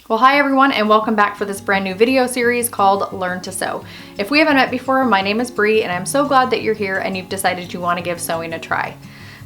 Well, hi everyone, and welcome back for this brand new video series called Learn to Sew. If we haven't met before, my name is Bree and I'm so glad that you're here and you've decided you want to give sewing a try.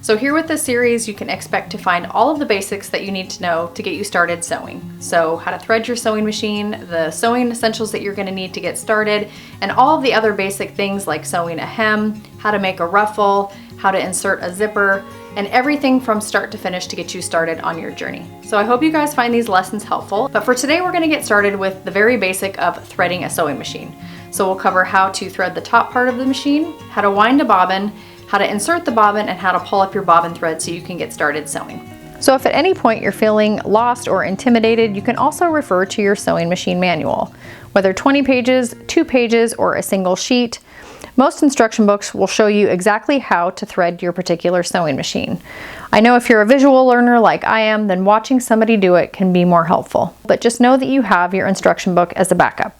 So here with this series, you can expect to find all of the basics that you need to know to get you started sewing. So how to thread your sewing machine, the sewing essentials that you're going to need to get started, and all of the other basic things like sewing a hem, how to make a ruffle, how to insert a zipper, and everything from start to finish to get you started on your journey. So I hope you guys find these lessons helpful. But for today, we're going to get started with the very basic of threading a sewing machine. So we'll cover how to thread the top part of the machine, how to wind a bobbin, how to insert the bobbin, and how to pull up your bobbin thread so you can get started sewing. So if at any point you're feeling lost or intimidated, you can also refer to your sewing machine manual. Whether 20 pages, 2 pages, or a single sheet, most instruction books will show you exactly how to thread your particular sewing machine. I know if you're a visual learner like I am, then watching somebody do it can be more helpful. But just know that you have your instruction book as a backup.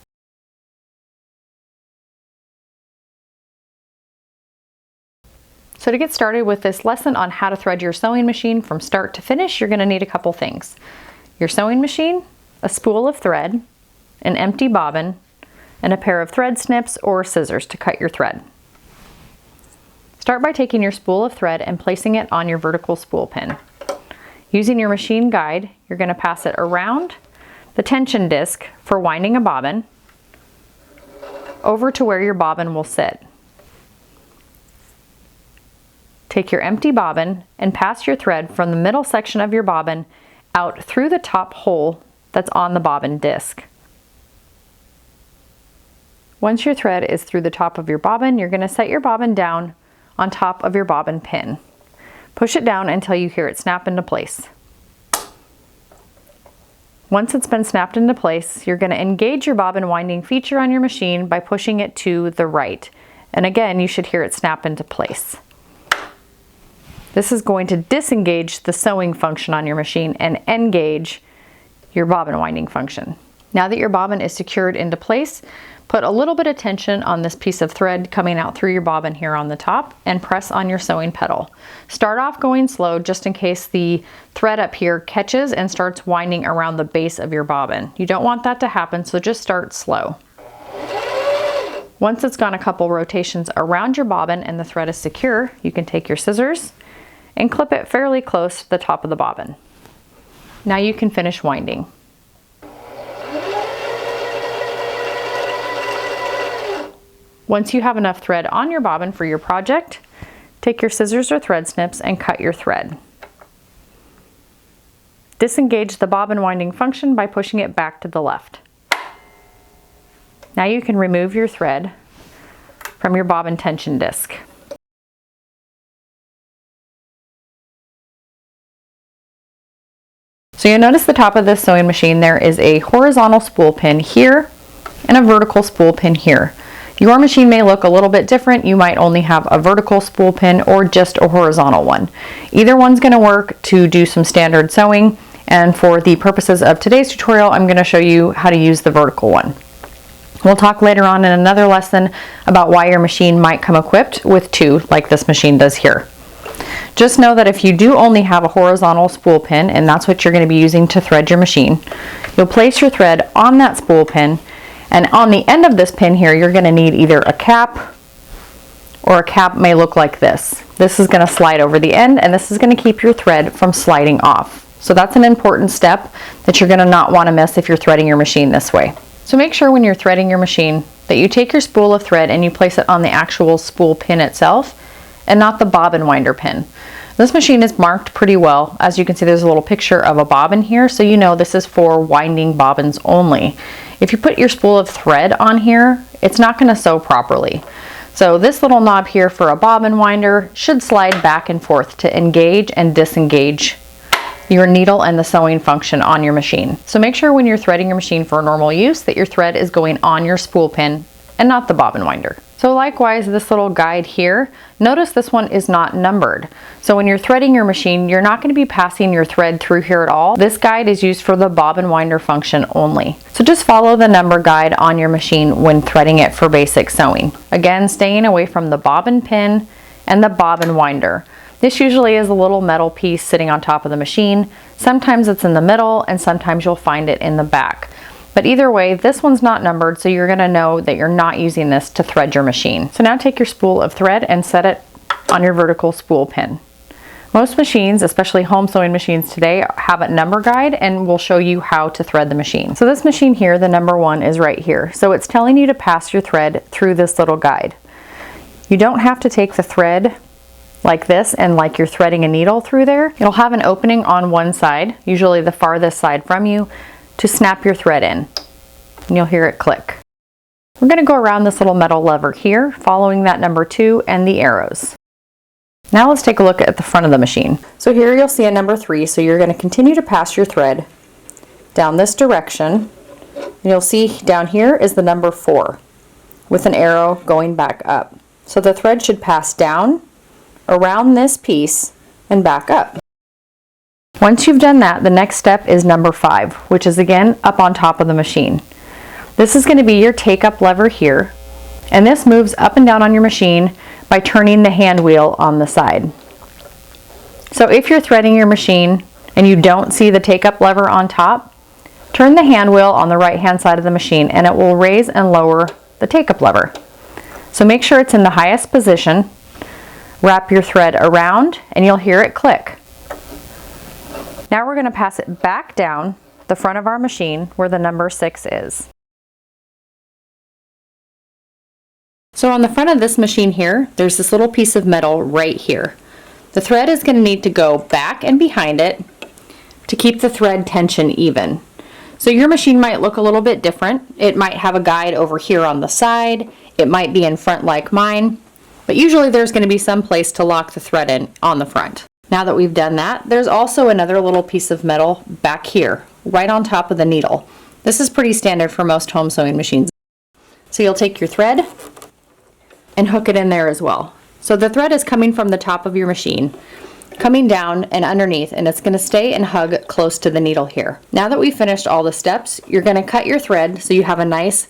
So to get started with this lesson on how to thread your sewing machine from start to finish, you're going to need a couple things. Your sewing machine, a spool of thread, an empty bobbin, and a pair of thread snips or scissors to cut your thread. Start by taking your spool of thread and placing it on your vertical spool pin. Using your machine guide, you're going to pass it around the tension disc for winding a bobbin over to where your bobbin will sit. Take your empty bobbin and pass your thread from the middle section of your bobbin out through the top hole that's on the bobbin disc. Once your thread is through the top of your bobbin, you're going to set your bobbin down on top of your bobbin pin. Push it down until you hear it snap into place. Once it's been snapped into place, you're going to engage your bobbin winding feature on your machine by pushing it to the right. And again, you should hear it snap into place. This is going to disengage the sewing function on your machine and engage your bobbin winding function. Now that your bobbin is secured into place, put a little bit of tension on this piece of thread coming out through your bobbin here on the top and press on your sewing pedal. Start off going slow just in case the thread up here catches and starts winding around the base of your bobbin. You don't want that to happen, so just start slow. Once it's gone a couple rotations around your bobbin and the thread is secure, you can take your scissors and clip it fairly close to the top of the bobbin. Now you can finish winding. Once you have enough thread on your bobbin for your project, take your scissors or thread snips and cut your thread. Disengage the bobbin winding function by pushing it back to the left. Now you can remove your thread from your bobbin tension disc. So you'll notice the top of this sewing machine, there is a horizontal spool pin here and a vertical spool pin here. Your machine may look a little bit different. You might only have a vertical spool pin or just a horizontal one. Either one's going to work to do some standard sewing, and for the purposes of today's tutorial, I'm going to show you how to use the vertical one. We'll talk later on in another lesson about why your machine might come equipped with two, like this machine does here. Just know that if you do only have a horizontal spool pin, and that's what you're going to be using to thread your machine, you'll place your thread on that spool pin, and on the end of this pin here, you're going to need either a cap, or a cap may look like this. This is going to slide over the end, and this is going to keep your thread from sliding off. So that's an important step that you're going to not want to miss if you're threading your machine this way. So make sure when you're threading your machine that you take your spool of thread and you place it on the actual spool pin itself and not the bobbin winder pin. This machine is marked pretty well. As you can see, there's a little picture of a bobbin here, so you know this is for winding bobbins only. If you put your spool of thread on here, it's not going to sew properly. So this little knob here for a bobbin winder should slide back and forth to engage and disengage your needle and the sewing function on your machine. So make sure when you're threading your machine for normal use that your thread is going on your spool pin and not the bobbin winder. So likewise, this little guide here, notice this one is not numbered. So when you're threading your machine, you're not going to be passing your thread through here at all. This guide is used for the bobbin winder function only. So just follow the number guide on your machine when threading it for basic sewing. Again, staying away from the bobbin pin and the bobbin winder. This usually is a little metal piece sitting on top of the machine. Sometimes it's in the middle and sometimes you'll find it in the back. But either way, this one's not numbered, so you're gonna know that you're not using this to thread your machine. So now take your spool of thread and set it on your vertical spool pin. Most machines, especially home sewing machines today, have a number guide and will show you how to thread the machine. So this machine here, the number 1 is right here. So it's telling you to pass your thread through this little guide. You don't have to take the thread like this and like you're threading a needle through there. It'll have an opening on one side, usually the farthest side from you, to snap your thread in. And you'll hear it click. We're gonna go around this little metal lever here, following that number 2 and the arrows. Now let's take a look at the front of the machine. So here you'll see a number 3, so you're going to continue to pass your thread down this direction. And you'll see down here is the number 4 with an arrow going back up. So the thread should pass down, around this piece, and back up. Once you've done that, the next step is number 5, which is again up on top of the machine. This is going to be your take-up lever here, and this moves up and down on your machine by turning the hand wheel on the side. So if you're threading your machine and you don't see the take-up lever on top, turn the hand wheel on the right hand side of the machine and it will raise and lower the take-up lever. So make sure it's in the highest position, wrap your thread around and you'll hear it click. Now we're going to pass it back down the front of our machine where the number 6 is. So on the front of this machine here, there's this little piece of metal right here. The thread is going to need to go back and behind it to keep the thread tension even. So your machine might look a little bit different. It might have a guide over here on the side. It might be in front like mine, but usually there's going to be some place to lock the thread in on the front. Now that we've done that, there's also another little piece of metal back here, right on top of the needle. This is pretty standard for most home sewing machines. So you'll take your thread and hook it in there as well. So the thread is coming from the top of your machine, coming down and underneath, and it's going to stay and hug close to the needle here. Now that we've finished all the steps, you're going to cut your thread so you have a nice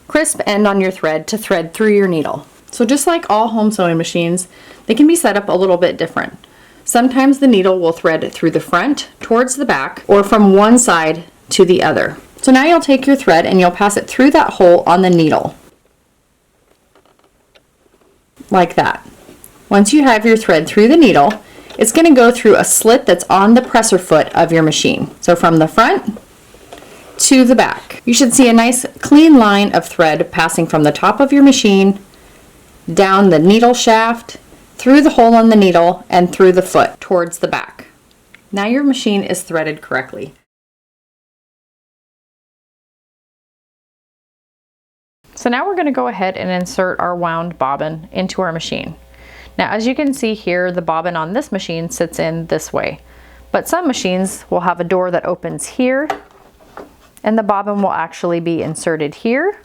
crisp end on your thread to thread through your needle. So just like all home sewing machines, they can be set up a little bit different. Sometimes the needle will thread through the front towards the back or from one side to the other. So now you'll take your thread and you'll pass it through that hole on the needle. Like that. Once you have your thread through the needle, it's going to go through a slit that's on the presser foot of your machine. So from the front to the back. You should see a nice clean line of thread passing from the top of your machine, down the needle shaft, through the hole in the needle, and through the foot towards the back. Now your machine is threaded correctly. So now we're going to go ahead and insert our wound bobbin into our machine. Now as you can see here, the bobbin on this machine sits in this way, but some machines will have a door that opens here and the bobbin will actually be inserted here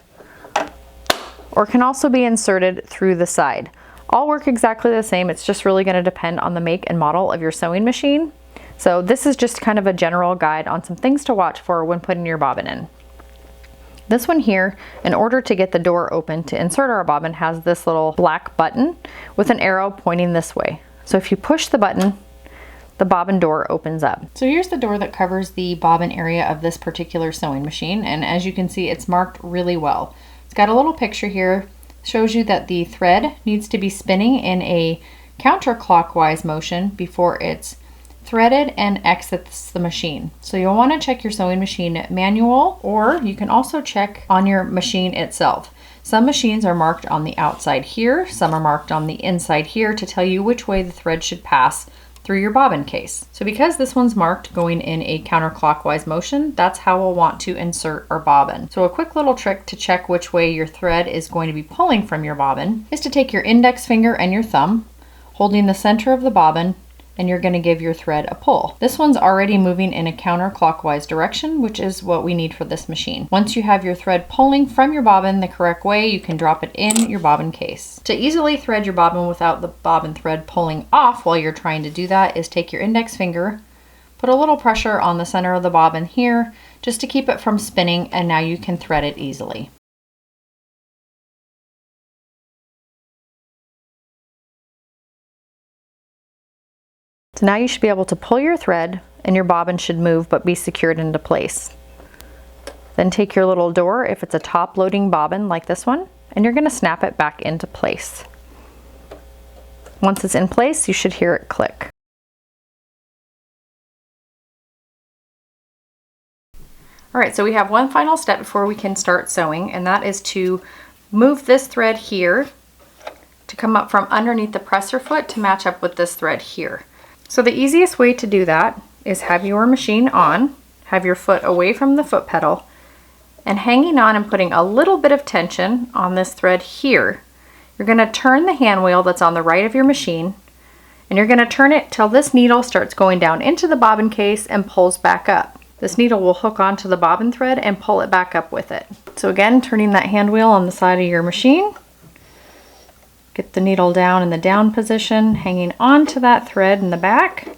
or can also be inserted through the side. All work exactly the same, it's just really going to depend on the make and model of your sewing machine. So this is just kind of a general guide on some things to watch for when putting your bobbin in. This one here, in order to get the door open to insert our bobbin, has this little black button with an arrow pointing this way. So if you push the button, the bobbin door opens up. So here's the door that covers the bobbin area of this particular sewing machine, and as you can see, it's marked really well. It's got a little picture here, shows you that the thread needs to be spinning in a counterclockwise motion before it's threaded and exits the machine. So you'll want to check your sewing machine manual, or you can also check on your machine itself. Some machines are marked on the outside here, some are marked on the inside here to tell you which way the thread should pass through your bobbin case. So because this one's marked going in a counterclockwise motion, that's how we'll want to insert our bobbin. So a quick little trick to check which way your thread is going to be pulling from your bobbin is to take your index finger and your thumb, holding the center of the bobbin, and you're going to give your thread a pull. This one's already moving in a counterclockwise direction, which is what we need for this machine. Once you have your thread pulling from your bobbin the correct way, you can drop it in your bobbin case. To easily thread your bobbin without the bobbin thread pulling off while you're trying to do that is take your index finger, put a little pressure on the center of the bobbin here just to keep it from spinning, and now you can thread it easily. So now you should be able to pull your thread and your bobbin should move but be secured into place. Then take your little door, if it's a top loading bobbin like this one, and you're going to snap it back into place. Once it's in place, you should hear it click. All right, so we have one final step before we can start sewing, and that is to move this thread here to come up from underneath the presser foot to match up with this thread here. So the easiest way to do that is have your machine on, have your foot away from the foot pedal, and hanging on and putting a little bit of tension on this thread here. You're going to turn the hand wheel that's on the right of your machine, and you're going to turn it till this needle starts going down into the bobbin case and pulls back up. This needle will hook onto the bobbin thread and pull it back up with it. So again, turning that hand wheel on the side of your machine. Get the needle down in the down position, hanging onto that thread in the back.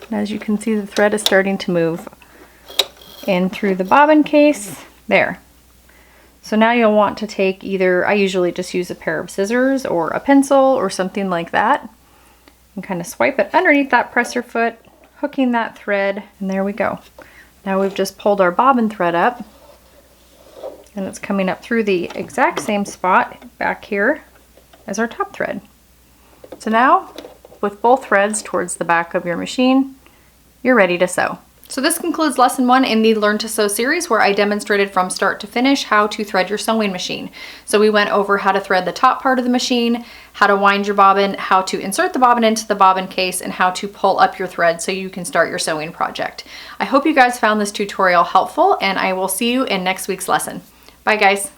And as you can see, the thread is starting to move in through the bobbin case. There. So now you'll want to take either, I usually just use a pair of scissors or a pencil or something like that, and kind of swipe it underneath that presser foot, hooking that thread, and there we go. Now we've just pulled our bobbin thread up, and it's coming up through the exact same spot back here as our top thread. So now, with both threads towards the back of your machine, you're ready to sew. So this concludes lesson 1 in the Learn to Sew series, where I demonstrated from start to finish how to thread your sewing machine. So we went over how to thread the top part of the machine, how to wind your bobbin, how to insert the bobbin into the bobbin case, and how to pull up your thread so you can start your sewing project. I hope you guys found this tutorial helpful, and I will see you in next week's lesson. Bye guys.